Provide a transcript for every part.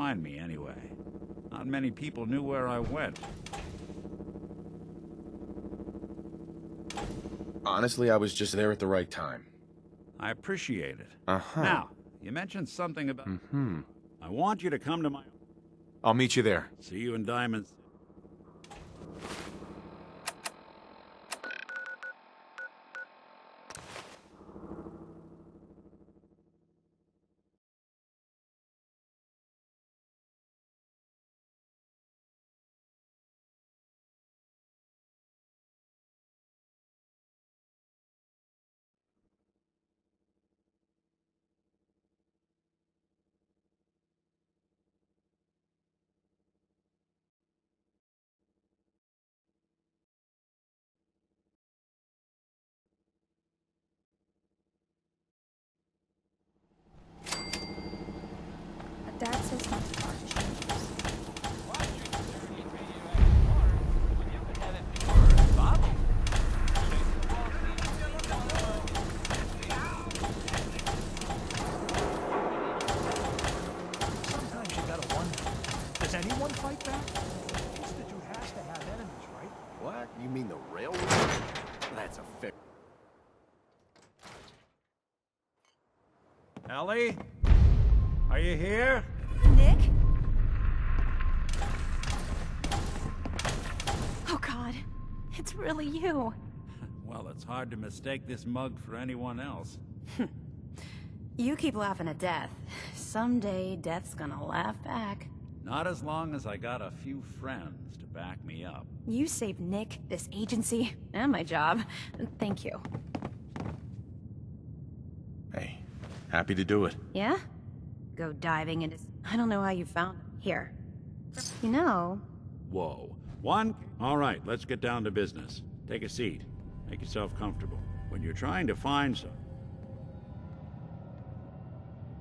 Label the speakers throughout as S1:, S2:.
S1: find me anyway? Not many people knew where I went.
S2: Honestly, I was just there at the right time.
S1: I appreciate it.
S2: Uh-huh.
S1: Now, you mentioned something about... I want you to come to my...
S2: I'll meet you there.
S1: See you in Diamonds.
S3: Dad says not to talk to strangers.
S4: Sometimes you gotta wonder, does anyone fight back? Institute has to have enemies, right?
S5: What? You mean the railroad? That's a fair...
S1: Ellie? Are you here?
S3: Nick? Oh God, it's really you.
S1: Well, it's hard to mistake this mug for anyone else.
S3: You keep laughing at death. Someday, death's gonna laugh back.
S1: Not as long as I got a few friends to back me up.
S3: You saved Nick, this agency, and my job. Thank you.
S2: Hey, happy to do it.
S3: Yeah? Go diving into... I don't know how you found him. Here. You know...
S1: Whoa. One? All right, let's get down to business. Take a seat. Make yourself comfortable. When you're trying to find some...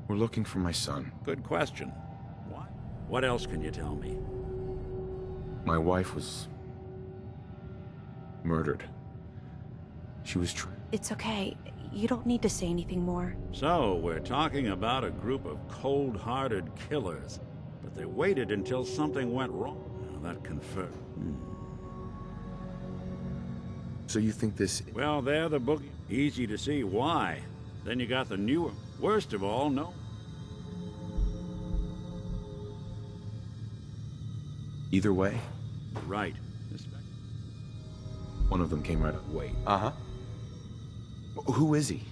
S2: We're looking for my son.
S1: Good question. What? What else can you tell me?
S2: My wife was... murdered. She was
S3: It's okay. You don't need to say anything more.
S1: So, we're talking about a group of cold-hearted killers. But they waited until something went wrong. Now, that confirmed.
S2: So you think this...
S1: Well, they're the boogie. Easy to see why. Then you got the newer. Worst of all, no.
S2: Either way,
S1: Right.
S2: one of them came right up.
S1: Wait.
S2: Uh-huh. Who is he?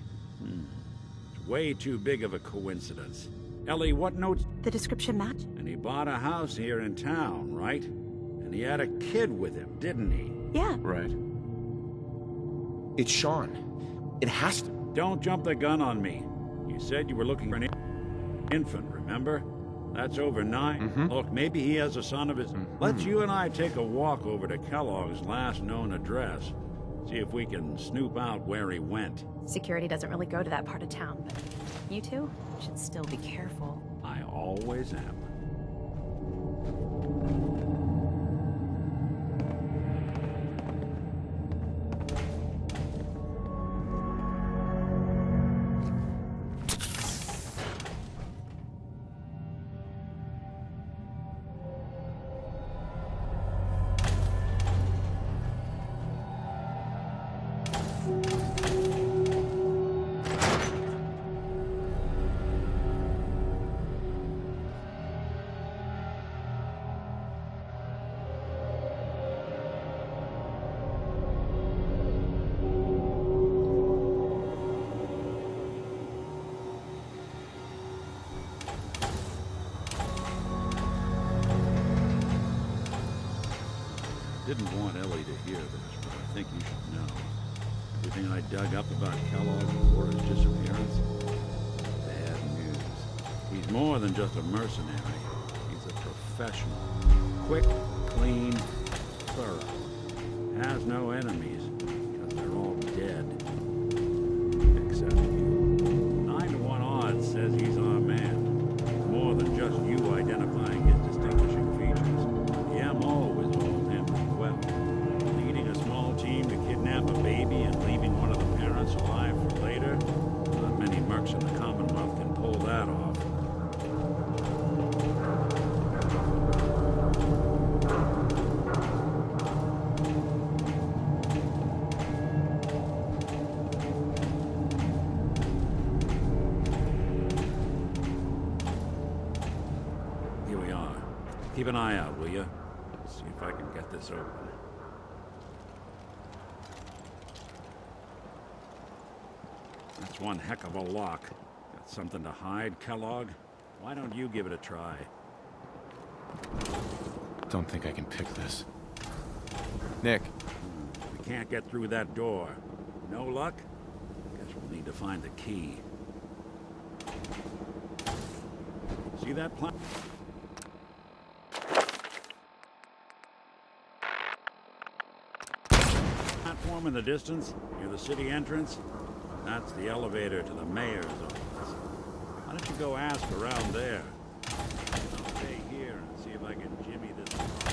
S1: It's way too big of a coincidence. Ellie, what notes?
S3: The description match?
S1: And he bought a house here in town, right? And he had a kid with him, didn't he?
S3: Yeah.
S2: Right. It's Sean. It has to...
S1: Don't jump the gun on me. You said you were looking for an infant, remember? That's over 9. Look, maybe he has a son of his... Let's you and I take a walk over to Kellogg's last known address. See if we can snoop out where he went.
S3: Security doesn't really go to that part of town, but you two should still be careful.
S1: I always am. Didn't want Ellie to hear this, but I think you should know. Everything I dug up about Kellogg before his disappearance? Bad news. He's more than just a mercenary. He's a professional. Quick, clean, thorough. Has no enemies, because they're all dead. Except you. 9 to 1 odds says he's our man. More than just you identifying his distinguishing features. The MO is all him as well. Leading a small team to kidnap a baby and leaving one of the parents alive for later. Not many mercs in the Commonwealth can pull that off. Here we are. Keep an eye out, will you? See if I can get this open. That's one heck of a lock. Got something to hide, Kellogg? Why don't you give it a try?
S2: Don't think I can pick this. Nick,
S1: We can't get through that door. No luck? Guess we'll need to find the key. See that platform in the distance, near the city entrance? That's the elevator to the mayor's office. Why don't you go ask around there? I'll stay here and see if I can jimmy this lock.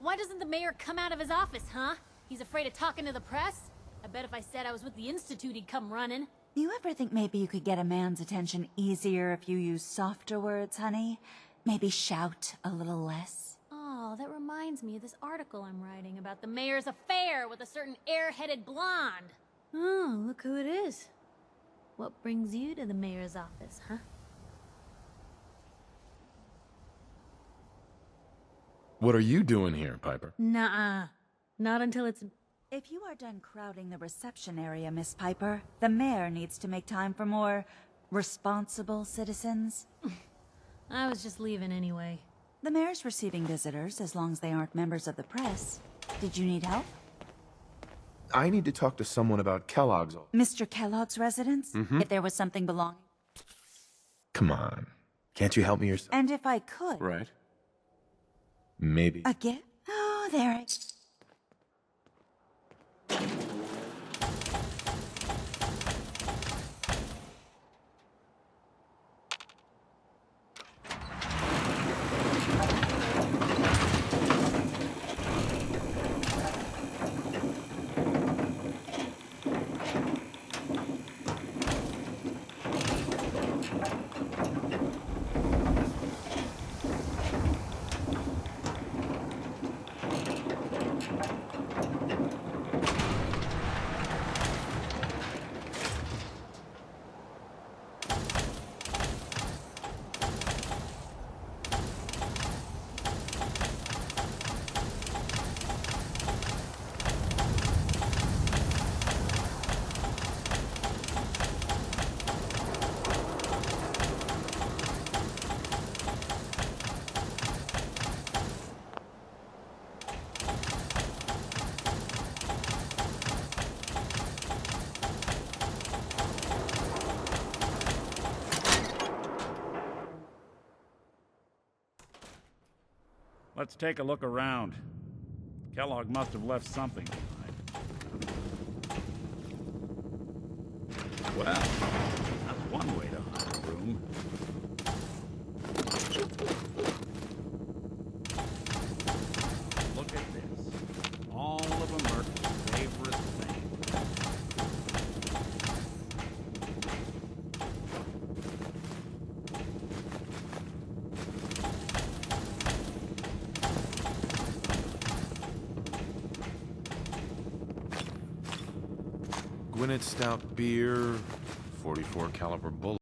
S6: Why doesn't the mayor come out of his office, huh? He's afraid of talking to the press? I bet if I said I was with the Institute, he'd come running.
S7: You ever think maybe you could get a man's attention easier if you use softer words, honey? Maybe shout a little less?
S6: Oh, that reminds me of this article I'm writing about the mayor's affair with a certain airheaded blonde. Oh, look who it is. What brings you to the mayor's office, huh?
S2: what are you doing here, Piper?
S6: Nuh-uh. Not until it's...
S7: If you are done crowding the reception area, Miss Piper, the mayor needs to make time for more responsible citizens.
S6: I was just leaving anyway.
S7: The mayor's receiving visitors as long as they aren't members of the press. Did you need help?
S2: I need to talk to someone about Kellogg's.
S7: Mr. Kellogg's residence? If there was something belonging...
S2: Come on. Can't you help me yourself?
S7: And if I could...
S2: Right. Maybe.
S7: Again? Oh, there I...
S1: Let's take a look around. Kellogg must have left something behind. Well, that's one way to hide a room. Look at this. All of America's favorite thing.
S2: Gwinnett Stout beer, 44 caliber bullet.